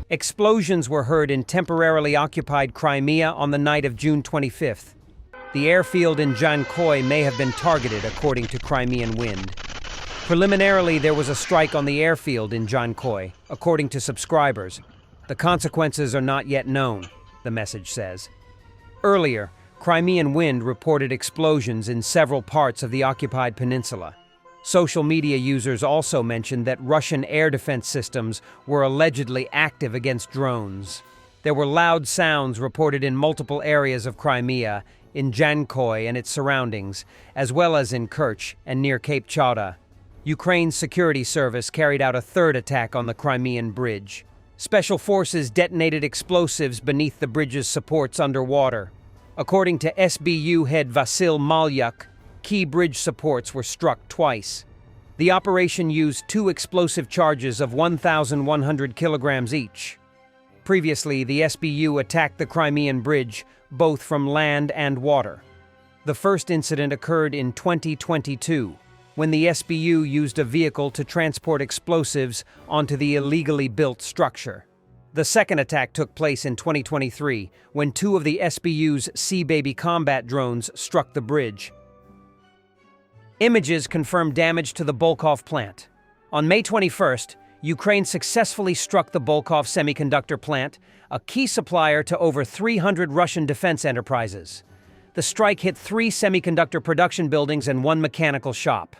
Explosions were heard in temporarily occupied Crimea on the night of June 25th. The airfield in Dzhankoi may have been targeted, according to Crimean Wind. Preliminarily, there was a strike on the airfield in Dzhankoi, according to subscribers. The consequences are not yet known, the message says. Earlier, Crimean Wind reported explosions in several parts of the occupied peninsula. Social media users also mentioned that Russian air defense systems were allegedly active against drones. There were loud sounds reported in multiple areas of Crimea, in Dzhankoi and its surroundings, as well as in Kerch and near Cape Chauda. Ukraine's security service carried out a third attack on the Crimean bridge. Special forces detonated explosives beneath the bridge's supports underwater. According to SBU head Vasyl Malyuk, key bridge supports were struck twice. The operation used 2 explosive charges of 1,100 kilograms each. Previously, the SBU attacked the Crimean bridge, both from land and water. The first incident occurred in 2022, when the SBU used a vehicle to transport explosives onto the illegally built structure. The second attack took place in 2023, when 2 of the SBU's Sea Baby combat drones struck the bridge. Images confirm damage to the Bolkhov plant. On May 21st, Ukraine successfully struck the Bolkhov semiconductor plant, a key supplier to over 300 Russian defense enterprises. The strike hit 3 semiconductor production buildings and 1 mechanical shop.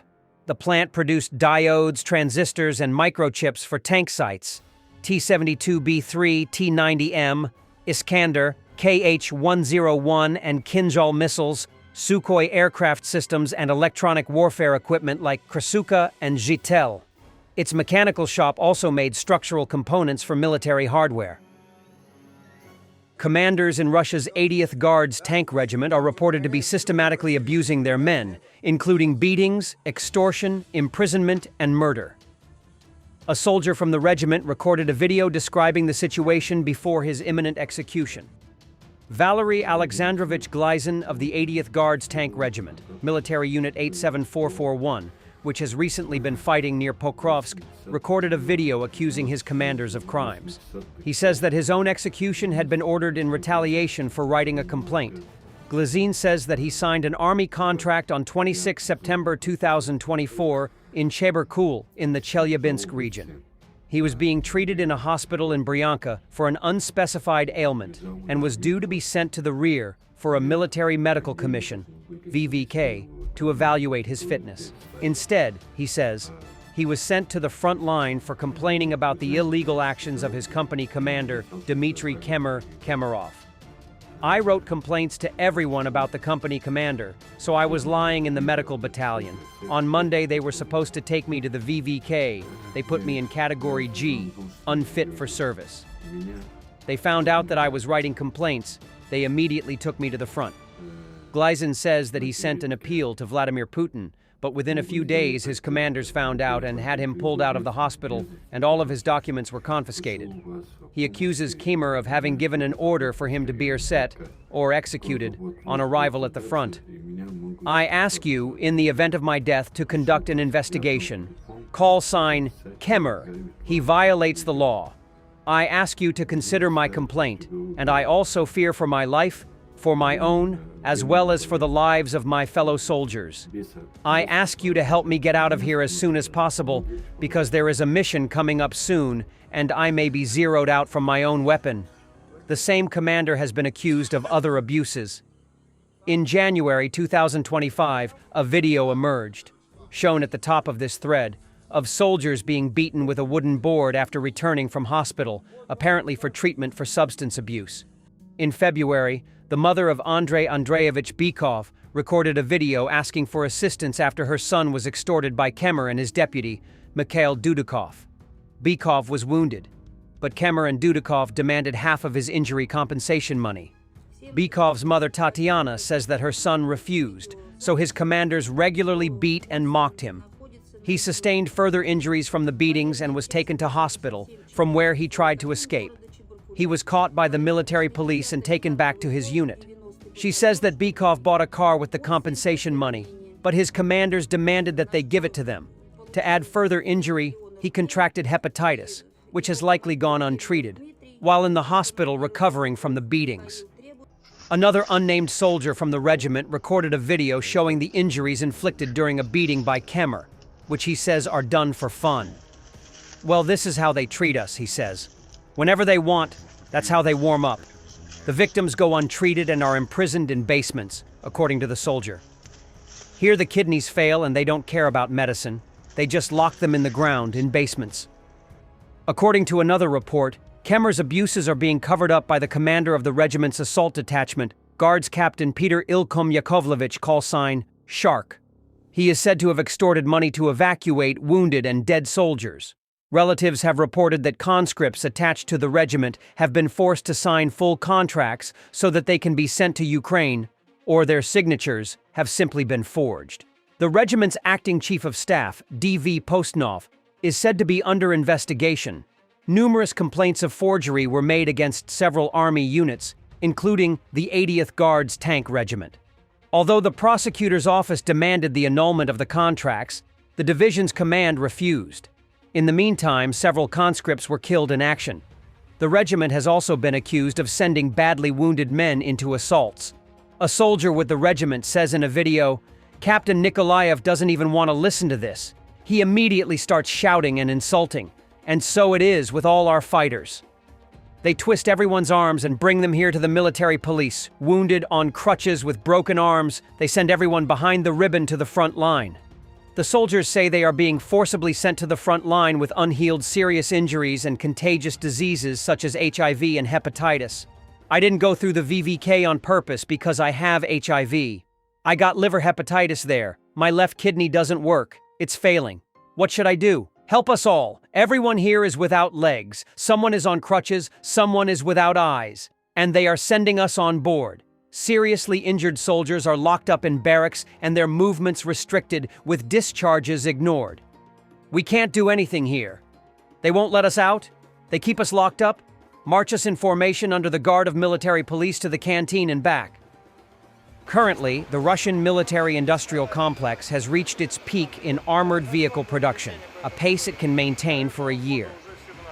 The plant produced diodes, transistors, and microchips for tank sites, T-72B3, T-90M, Iskander, KH-101, and Kinzhal missiles, Sukhoi aircraft systems, and electronic warfare equipment like Krasuka and Zhitel. Its mechanical shop also made structural components for military hardware. Commanders in Russia's 80th Guards Tank Regiment are reported to be systematically abusing their men, including beatings, extortion, imprisonment, and murder. A soldier from the regiment recorded a video describing the situation before his imminent execution. Valery Alexandrovich Glizin of the 80th Guards Tank Regiment, Military Unit 87441, which has recently been fighting near Pokrovsk, recorded a video accusing his commanders of crimes. He says that his own execution had been ordered in retaliation for writing a complaint. Glizin says that he signed an army contract on 26 September 2024 in Chebarkul in the Chelyabinsk region. He was being treated in a hospital in Bryanka for an unspecified ailment and was due to be sent to the rear for a military medical commission, VVK, to evaluate his fitness. Instead, he says, he was sent to the front line for complaining about the illegal actions of his company commander, Dmitry Kemerov. I wrote complaints to everyone about the company commander, so I was lying in the medical battalion. On Monday, they were supposed to take me to the VVK. They put me in category G, unfit for service. They found out that I was writing complaints. They immediately took me to the front. Glizin says that he sent an appeal to Vladimir Putin, but within a few days his commanders found out and had him pulled out of the hospital, and all of his documents were confiscated. He accuses Kemer of having given an order for him to be set or executed on arrival at the front. I ask you, in the event of my death, to conduct an investigation. Call sign Kemer. He violates the law. I ask you to consider my complaint, and I also fear for my life, for my own, as well as for the lives of my fellow soldiers. I ask you to help me get out of here as soon as possible, because there is a mission coming up soon, and I may be zeroed out from my own weapon. The same commander has been accused of other abuses. In January 2025, a video emerged, shown at the top of this thread, of soldiers being beaten with a wooden board after returning from hospital, apparently for treatment for substance abuse. In February, the mother of Andrei Andreevich Bykov recorded a video asking for assistance after her son was extorted by Kemer and his deputy, Mikhail Dudikov. Bykov was wounded, but Kemer and Dudikov demanded half of his injury compensation money. Bykov's mother Tatiana says that her son refused, so his commanders regularly beat and mocked him. He sustained further injuries from the beatings and was taken to hospital, from where he tried to escape. He was caught by the military police and taken back to his unit. She says that Bykov bought a car with the compensation money, but his commanders demanded that they give it to them. To add further injury, he contracted hepatitis, which has likely gone untreated. while in the hospital recovering from the beatings. Another unnamed soldier from the regiment recorded a video showing the injuries inflicted during a beating by Khmer, which he says are done for fun. "Well, this is how they treat us," he says. "Whenever they want, that's how they warm up." The victims go untreated and are imprisoned in basements, according to the soldier. Here the kidneys fail and they don't care about medicine. They just lock them in the ground in basements. According to another report, Khmer's abuses are being covered up by the commander of the regiment's assault detachment, Guards Captain Peter Ilkom Yakovlevich, call sign Shark. He is said to have extorted money to evacuate wounded and dead soldiers. Relatives have reported that conscripts attached to the regiment have been forced to sign full contracts so that they can be sent to Ukraine, or their signatures have simply been forged. The regiment's acting chief of staff, D.V. Postnov, is said to be under investigation. Numerous complaints of forgery were made against several army units, including the 80th Guards Tank Regiment. Although the prosecutor's office demanded the annulment of the contracts, the division's command refused. In the meantime, several conscripts were killed in action. The regiment has also been accused of sending badly wounded men into assaults. A soldier with the regiment says in a video, "Captain Nikolaev doesn't even want to listen to this. He immediately starts shouting and insulting. And so it is with all our fighters. They twist everyone's arms and bring them here to the military police. Wounded, on crutches, with broken arms, they send everyone behind the ribbon to the front line." The soldiers say they are being forcibly sent to the front line with unhealed serious injuries and contagious diseases such as HIV and hepatitis. "I didn't go through the VVK on purpose because I have HIV. I got liver hepatitis there. My left kidney doesn't work. It's failing. What should I do? Help us all. Everyone here is without legs. Someone is on crutches. Someone is without eyes. And they are sending us on board. Seriously injured soldiers are locked up in barracks and their movements restricted with discharges ignored. We can't do anything here. They won't let us out? They keep us locked up? March us in formation under the guard of military police to the canteen and back." Currently, the Russian military-industrial complex has reached its peak in armored vehicle production, a pace it can maintain for a year.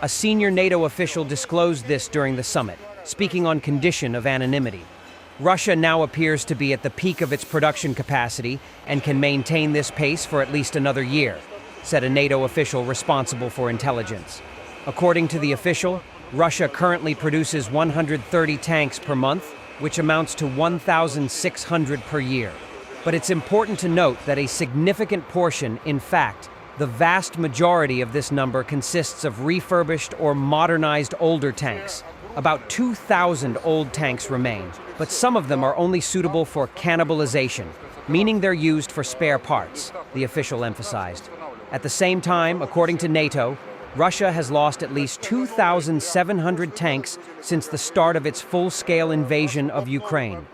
A senior NATO official disclosed this during the summit, speaking on condition of anonymity. Russia now appears to be at the peak of its production capacity and can maintain this pace for at least another year, said a NATO official responsible for intelligence. According to the official, Russia currently produces 130 tanks per month, which amounts to 1,600 per year. But it's important to note that a significant portion, in fact, the vast majority of this number consists of refurbished or modernized older tanks. About 2,000 old tanks remain, but some of them are only suitable for cannibalization, meaning they're used for spare parts, the official emphasized. At the same time, according to NATO, Russia has lost at least 2,700 tanks since the start of its full-scale invasion of Ukraine.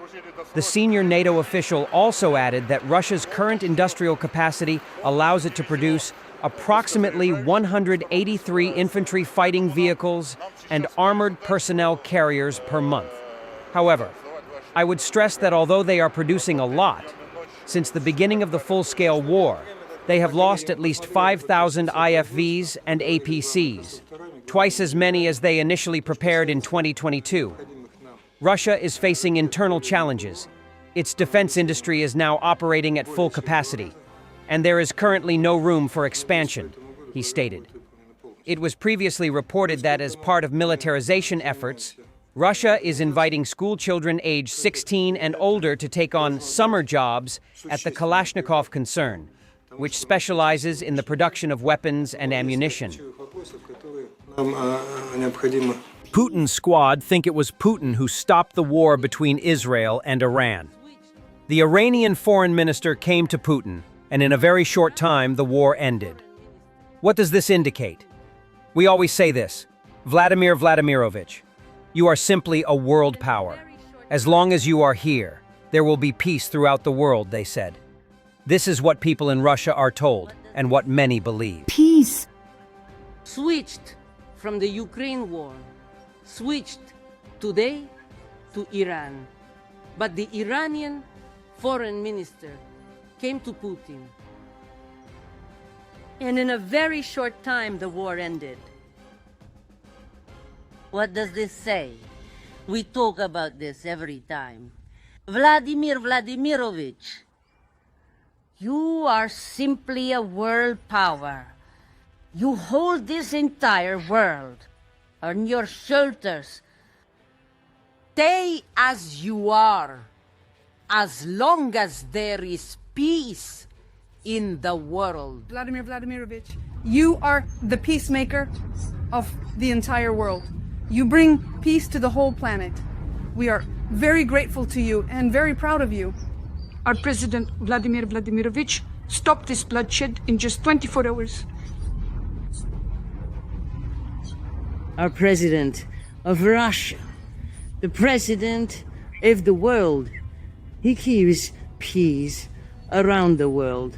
The senior NATO official also added that Russia's current industrial capacity allows it to produce approximately 183 infantry fighting vehicles and armored personnel carriers per month. However, I would stress that although they are producing a lot, since the beginning of the full-scale war, they have lost at least 5,000 IFVs and APCs, twice as many as they initially prepared in 2022. Russia is facing internal challenges. Its defense industry is now operating at full capacity, and there is currently no room for expansion, he stated. It was previously reported that as part of militarization efforts, Russia is inviting school children aged 16 and older to take on summer jobs at the Kalashnikov concern, which specializes in the production of weapons and ammunition. Putin's squad think it was Putin who stopped the war between Israel and Iran. The Iranian foreign minister came to Putin, and in a very short time, the war ended. What does this indicate? We always say this, Vladimir Vladimirovich, you are simply a world power. As long as you are here, there will be peace throughout the world, they said. This is what people in Russia are told, and what many believe. Peace. Switched from the Ukraine war, switched today to Iran. But the Iranian foreign minister came to Putin. And in a very short time, the war ended. What does this say? We talk about this every time. Vladimir Vladimirovich, you are simply a world power. You hold this entire world on your shoulders. Stay as you are, as long as there is peace in the world. Vladimir Vladimirovich, you are the peacemaker of the entire world. You bring peace to the whole planet. We are very grateful to you and very proud of you. Our President Vladimir Vladimirovich stopped this bloodshed in just 24 hours. Our President of Russia, the President of the world, he keeps peace around the world.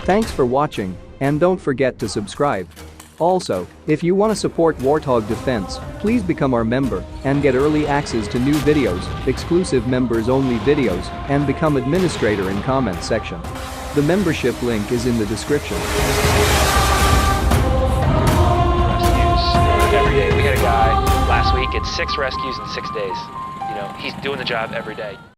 Thanks for watching, and don't forget to subscribe. Also, if you want to support Warthog Defense, please become our member and get early access to new videos, exclusive members-only videos, and become administrator in comment section. The membership link is in the description. Rescues every day. We had a guy last week at 6 rescues in 6 days. You know, he's doing the job every day.